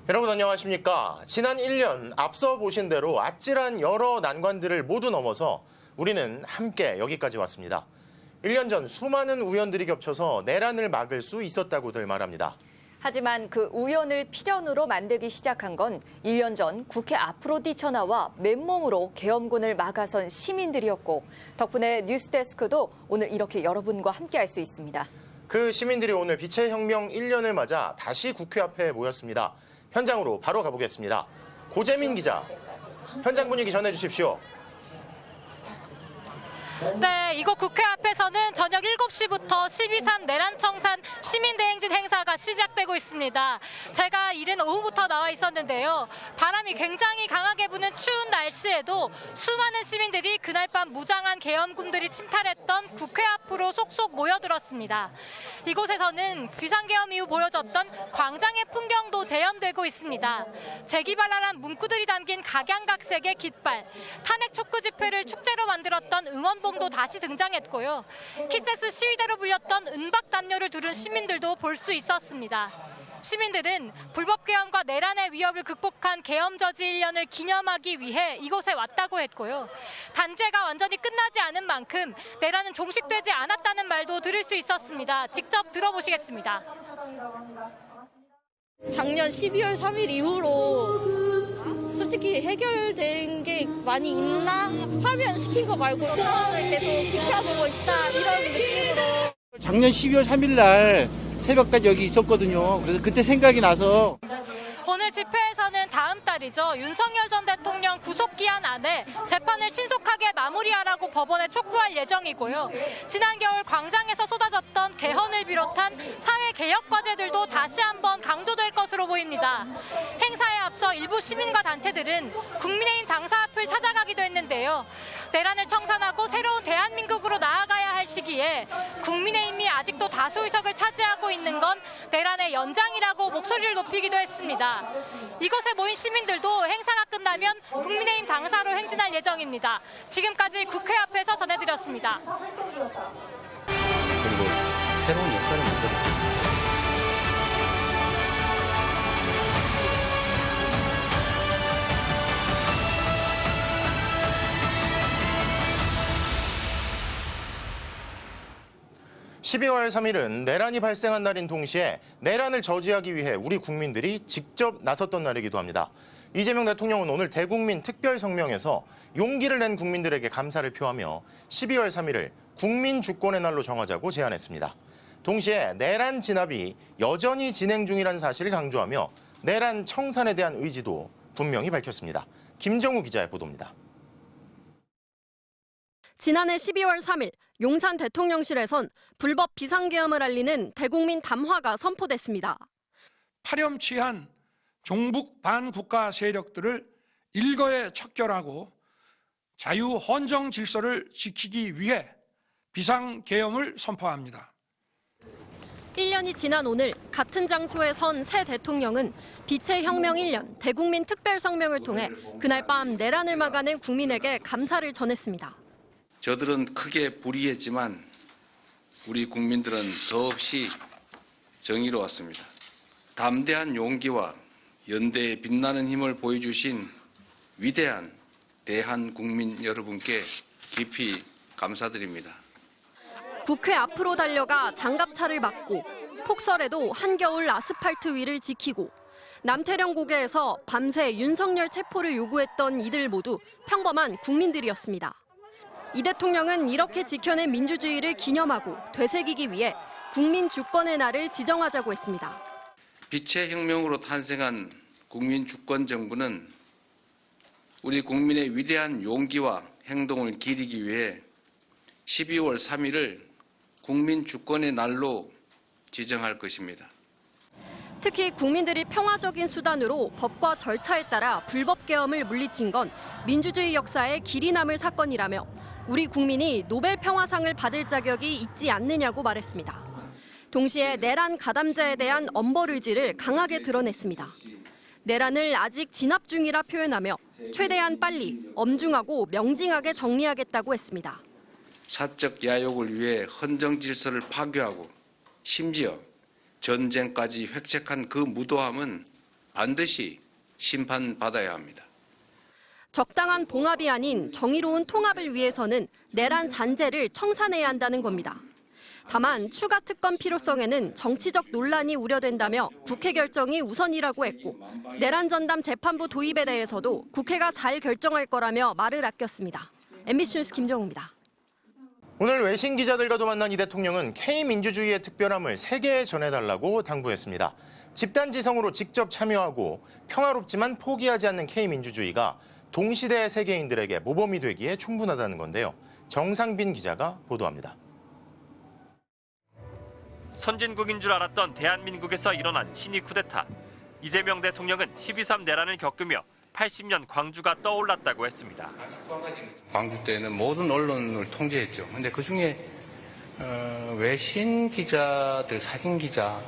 여러분 안녕하십니까? 지난 1년 앞서 보신 대로 아찔한 여러 난관들을 모두 넘어서 우리는 함께 여기까지 왔습니다. 1년 전 수많은 우연들이 겹쳐서 내란을 막을 수 있었다고들 말합니다. 하지만 그 우연을 필연으로 만들기 시작한 건 1년 전 국회 앞으로 뛰쳐나와 맨몸으로 계엄군을 막아선 시민들이었고 덕분에 뉴스데스크도 오늘 이렇게 여러분과 함께할 수 있습니다. 그 시민들이 오늘 빛의 혁명 1년을 맞아 다시 국회 앞에 모였습니다. 현장으로 바로 가보겠습니다. 고재민 기자, 현장 분위기 전해주십시오. 네, 이곳 국회 앞에서는 저녁 7시부터 12.3 내란청산 시민대행진 행사가 시작되고 있습니다. 제가 이른 오후부터 나와 있었는데요. 바람이 굉장히 강하게 부는 추운 날씨에도 수많은 시민들이 그날 밤 무장한 계엄군들이 침탈했던 국회 앞으로 속속 모여들었습니다. 이곳에서는 비상계엄 이후 보여졌던 광장의 풍경도 재현되고 있습니다. 재기발랄한 문구들이 담긴 각양각색의 깃발, 탄핵 촉구 집회를 축제로 만들었던 응원봉도 다시 등장했고요. 키세스 시위대로 불렸던 은박 담요를 두른 시민들도 볼 수 있었습니다. 시민들은 불법 계엄과 내란의 위협을 극복한 계엄 저지 1년을 기념하기 위해 이곳에 왔다고 했고요. 단죄가 완전히 끝나지 않은 만큼 내란은 종식되지 않았다는 말도 들을 수 있었습니다. 직접 들어보시겠습니다. 작년 12월 3일 이후로 솔직히 해결된 게 많이 있나? 파면시킨 거 말고 상황을 계속 지켜보고 있다 이런 느낌으로. 작년 12월 3일 날 새벽까지 여기 있었거든요. 그래서 그때 생각이 나서. 오늘 집회에서는 다음 달이죠. 윤석열 전 대통령 구속기한 안에 재판을 신속하게 마무리하라고 법원에 촉구할 예정이고요. 지난 겨울 광장에서 쏟아졌던 개헌을 비롯한 사회 개혁 과제들도 다시 한번 강조될 것으로 보입니다. 행사에 앞서 일부 시민과 단체들은 국민의힘 당사 앞을 찾아가기도 했는데요. 내란을 청산하고 새로운 대한민국으로 나아가야 할 시기에 국민의힘이 아직도 다수 의석을 차지하고 있는 건 내란의 연장이라고 목소리를 높이기도 했습니다. 이곳에 모인 시민들도 행사가 끝나면 국민의힘 당사로 행진할 예정입니다. 지금까지 국회 앞에서 전해드렸습니다. 그리고 새로운 역사를 만들어. 12월 3일은 내란이 발생한 날인 동시에 내란을 저지하기 위해 우리 국민들이 직접 나섰던 날이기도 합니다. 이재명 대통령은 오늘 대국민 특별 성명에서 용기를 낸 국민들에게 감사를 표하며 12월 3일을 국민 주권의 날로 정하자고 제안했습니다. 동시에 내란 진압이 여전히 진행 중이라는 사실을 강조하며 내란 청산에 대한 의지도 분명히 밝혔습니다. 김정우 기자의 보도입니다. 지난해 12월 3일 용산 대통령실에선 불법 비상계엄을 알리는 대국민 담화가 선포됐습니다. 파렴치한 종북 반국가 세력들을 일거에 척결하고 자유헌정 질서를 지키기 위해 비상계엄을 선포합니다. 1년이 지난 오늘 같은 장소에 선 새 대통령은 빛의 혁명 1년 대국민 특별 성명을 통해 그날 밤 내란을 막아낸 국민에게 감사를 전했습니다. 저들은 크게 불이했지만 우리 국민들은 더없이 정의로웠습니다. 담대한 용기와 연대의 빛나는 힘을 보여주신 위대한 대한국민 여러분께 깊이 감사드립니다. 국회 앞으로 달려가 장갑차를 막고 폭설에도 한겨울 아스팔트 위를 지키고 남태령 고개에서 밤새 윤석열 체포를 요구했던 이들 모두 평범한 국민들이었습니다. 이 대통령은 이렇게 지켜낸 민주주의를 기념하고 되새기기 위해 국민 주권의 날을 지정하자고 했습니다. 빛의 혁명으로 탄생한 국민 주권 정부는 우리 국민의 위대한 용기와 행동을 기리기 위해 12월 3일을 국민 주권의 날로 지정할 것입니다. 특히 국민들이 평화적인 수단으로 법과 절차에 따라 불법 계엄을 물리친 건 민주주의 역사에 길이 남을 사건이라며 우리 국민이 노벨 평화상을 받을 자격이 있지 않느냐고 말했습니다. 동시에 내란 가담자에 대한 엄벌 의지를 강하게 드러냈습니다. 내란을 아직 진압 중이라 표현하며 최대한 빨리 엄중하고 명징하게 정리하겠다고 했습니다. 사적 야욕을 위해 헌정 질서를 파괴하고 심지어 전쟁까지 획책한 그 무도함은 반드시 심판받아야 합니다. 적당한 봉합이 아닌 정의로운 통합을 위해서는 내란 잔재를 청산해야 한다는 겁니다. 다만 추가 특검 필요성에는 정치적 논란이 우려된다며 국회 결정이 우선이라고 했고 내란 전담 재판부 도입에 대해서도 국회가 잘 결정할 거라며 말을 아꼈습니다. MBC 뉴스 김정우입니다. 오늘 외신 기자들과도 만난 이 대통령은 K민주주의의 특별함을 세계에 전해달라고 당부했습니다. 집단지성으로 직접 참여하고 평화롭지만 포기하지 않는 K민주주의가 동시대 세계인들에게 모범이 되기에 충분하다는 건데요. 정상빈 기자가 보도합니다. 선진국인 줄 알았던 대한민국에서 일어난 신위 쿠데타. 이재명 대통령은 12.3 내란을 겪으며 80년 광주가 떠올랐다고 했습니다. 광주 때는 모든 언론을 통제했죠. 근데 그중에 외신 기자들, 사진 기자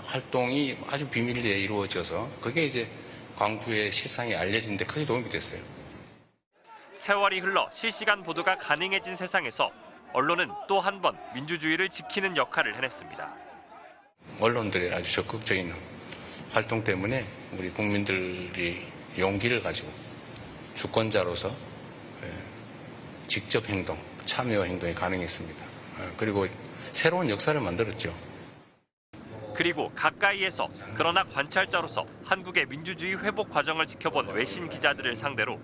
활동이 아주 비밀리에 이루어져서 그게 이제 광주의 실상이 알려지는데 크게 도움이 됐어요. 세월이 흘러 실시간 보도가 가능해진 세상에서 언론은 또 한 번 민주주의를 지키는 역할을 해냈습니다. 언론들의 아주 적극적인 활동 때문에 우리 국민들이 용기를 가지고 주권자로서 직접 행동, 참여 행동이 가능했습니다. 그리고 새로운 역사를 만들었죠. 그리고 가까이에서 그러나 관찰자로서 한국의 민주주의 회복 과정을 지켜본 외신 기자들을 상대로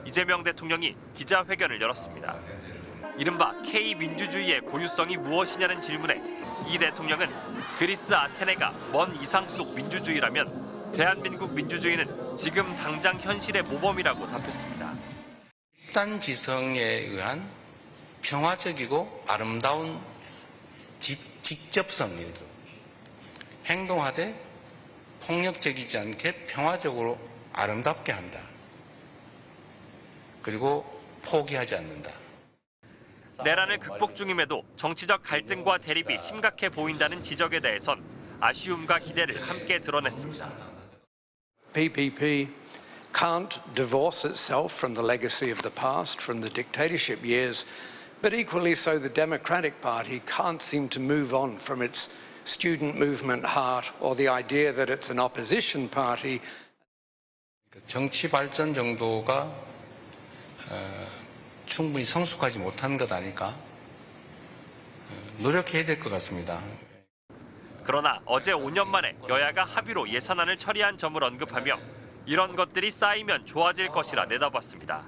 이재명 대통령이 기자회견을 열었습니다. 이른바 K민주주의의 고유성이 무엇이냐는 질문에 이 대통령은 그리스 아테네가 먼 이상 속 민주주의라면 대한민국 민주주의는 지금 당장 현실의 모범이라고 답했습니다. 집단지성에 의한 평화적이고 아름다운 직접성, 행동하되 폭력적이지 않게 평화적으로 아름답게 한다. 그리고 포기하지 않는다. 내란을 극복 중임에도 정치적 갈등과 대립이 심각해 보인다는 지적에 대해선 아쉬움과 기대를 함께 드러냈습니다. PPP can't divorce itself from the legacy of the past, from the dictatorship years, but equally so the Democratic Party can't seem to move on from its student movement heart or the idea that it's an opposition party. 정치 발전 정도가 충분히 성숙하지 못한 것 아닐까 노력해야 될 것 같습니다. 그러나 어제 5년 만에 여야가 합의로 예산안을 처리한 점을 언급하며 이런 것들이 쌓이면 좋아질 것이라 내다봤습니다.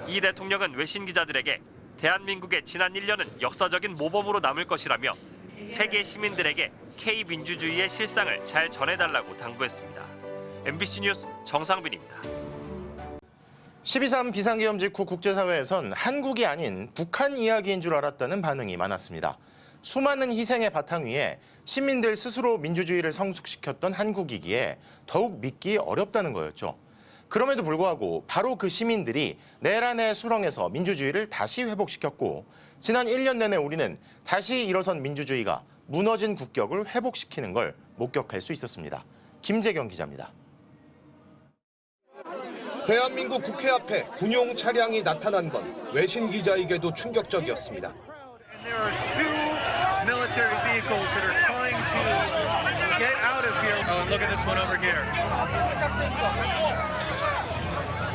이 대통령은 외신 기자들에게 대한민국의 지난 1년은 역사적인 모범으로 남을 것이라며 세계 시민들에게 K민주주의의 실상을 잘 전해달라고 당부했습니다. MBC 뉴스 정상빈입니다. 12.3 비상계엄 직후 국제사회에선 한국이 아닌 북한 이야기인 줄 알았다는 반응이 많았습니다. 수많은 희생의 바탕 위에 시민들 스스로 민주주의를 성숙시켰던 한국이기에 더욱 믿기 어렵다는 거였죠. 그럼에도 불구하고 바로 그 시민들이 내란의 수렁에서 민주주의를 다시 회복시켰고 지난 1년 내내 우리는 다시 일어선 민주주의가 무너진 국격을 회복시키는 걸 목격할 수 있었습니다. 김재경 기자입니다. 대한민국 국회 앞에 군용 차량이 나타난 건 외신 기자에게도 충격적이었습니다. There are two military vehicles that are trying to get out of here. Oh, and look at this one over here.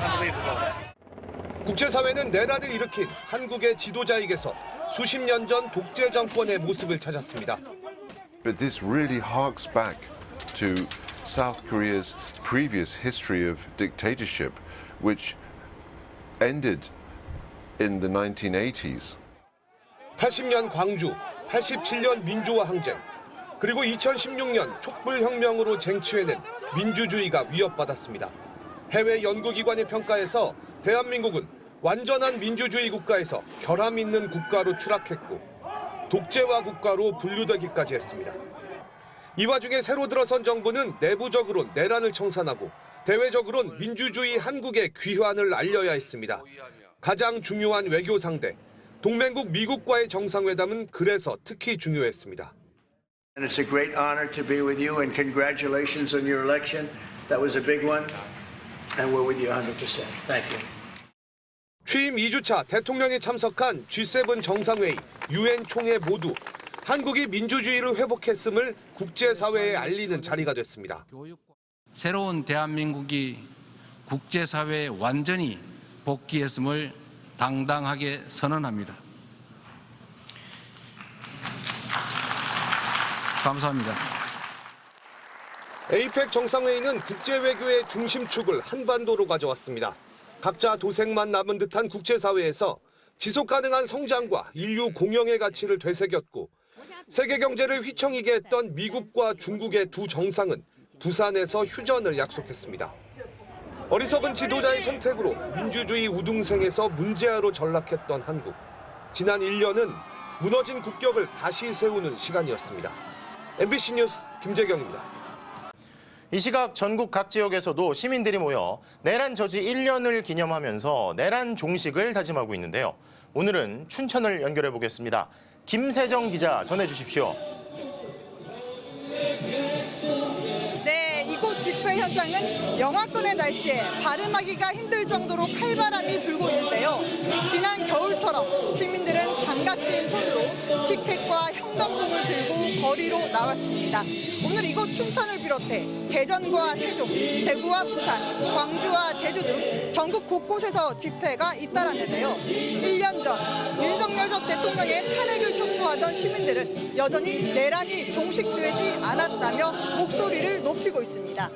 Unbelievable. 국제사회는 내란을 일으킨 한국의 지도자에게서 수십 년 전 독재 정권의 모습을 찾았습니다. But this really harks back to South Korea's previous history of dictatorship, which ended in the 1980s. 80년 광주, 87년 민주화 항쟁, 그리고 2016년 촛불혁명으로 쟁취해낸 민주주의가 위협받았습니다. 해외 연구기관의 평가에서 대한민국은 완전한 민주주의 국가에서 결함 있는 국가로 추락했고 독재화 국가로 분류되기까지 했습니다. 이 와중에 새로 들어선 정부는 내부적으론 내란을 청산하고 대외적으로는 민주주의 한국의 귀환을 알려야 했습니다. 가장 중요한 외교 상대, 동맹국 미국과의 정상회담은 그래서 특히 중요했습니다. And it's a great honor to be with you and congratulations on your election. That was a big one and we're with you 100%. Thank you. 취임 2주차 대통령이 참석한 G7 정상회의, UN 총회 모두 한국이 민주주의를 회복했음을 국제사회에 알리는 자리가 됐습니다. 새로운 대한민국이 국제사회에 완전히 복귀했음을 당당하게 선언합니다. 감사합니다. 에이펙 정상회의는 국제외교의 중심축을 한반도로 가져왔습니다. 각자 도색만 남은 듯한 국제사회에서 지속가능한 성장과 인류 공영의 가치를 되새겼고 세계 경제를 휘청이게 했던 미국과 중국의 두 정상은 부산에서 휴전을 약속했습니다. 어리석은 지도자의 선택으로 민주주의 우등생에서 문제아로 전락했던 한국. 지난 1년은 무너진 국격을 다시 세우는 시간이었습니다. MBC 뉴스 김재경입니다. 이 시각 전국 각 지역에서도 시민들이 모여 내란 저지 1년을 기념하면서 내란 종식을 다짐하고 있는데요. 오늘은 춘천을 연결해 보겠습니다. 김세정 기자 전해주십시오. 네, 이곳 집회 현장은 영하권의 날씨에 발음하기가 힘들 정도로 칼바람이 불고 있는데요. 지난 겨울처럼 시민들은 장갑 낀 손으로 피켓과 형광봉을 들고 거리로 나왔습니다. 오늘 이곳 춘천을 비롯해 대전과 세종, 대구와 부산, 광주와 제주 등 전국 곳곳에서 집회가 잇따랐는데요. 1년 전 윤석열 전 대통령의 탄핵을 촉구하던 시민들은 여전히 내란이 종식되지 않았다며 목소리를 높이고 있습니다.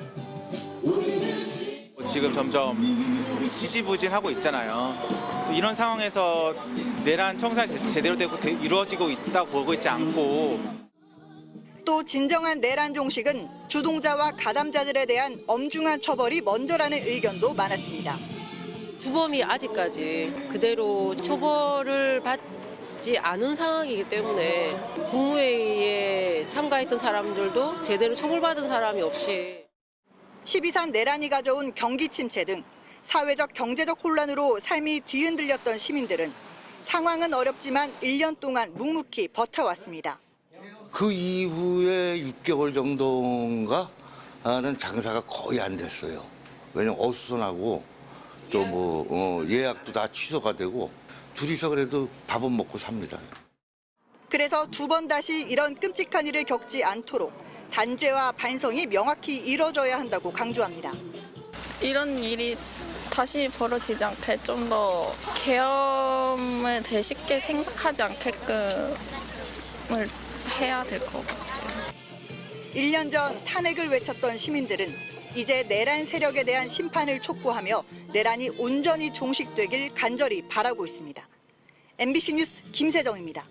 지금 점점 지지부진하고 있잖아요. 이런 상황에서 내란 청산이 제대로 되고 이루어지고 있다고 보고 있지 않고 또 진정한 내란 종식은 주동자와 가담자들에 대한 엄중한 처벌이 먼저라는 의견도 많았습니다. 주범이 아직까지 그대로 처벌을 받지 않은 상황이기 때문에 국무회의에 참가했던 사람들도 제대로 처벌받은 사람이 없이 12.3 내란이 가져온 경기 침체 등 사회적 경제적 혼란으로 삶이 뒤흔들렸던 시민들은 상황은 어렵지만 1년 동안 묵묵히 버텨왔습니다. 그 이후에 6개월 정도인가는 장사가 거의 안 됐어요. 왜냐면 어수선하고 또 예약도 다 취소가 되고 둘이서 그래도 밥은 먹고 삽니다. 그래서 두 번 다시 이런 끔찍한 일을 겪지 않도록 단죄와 반성이 명확히 이뤄져야 한다고 강조합니다. 이런 일이 다시 벌어지지 않게 좀 더 계엄을 되쉽게 생각하지 않게끔을 해야 될 것 같아요. 1년 전 탄핵을 외쳤던 시민들은 이제 내란 세력에 대한 심판을 촉구하며 내란이 온전히 종식되길 간절히 바라고 있습니다. MBC 뉴스 김세정입니다.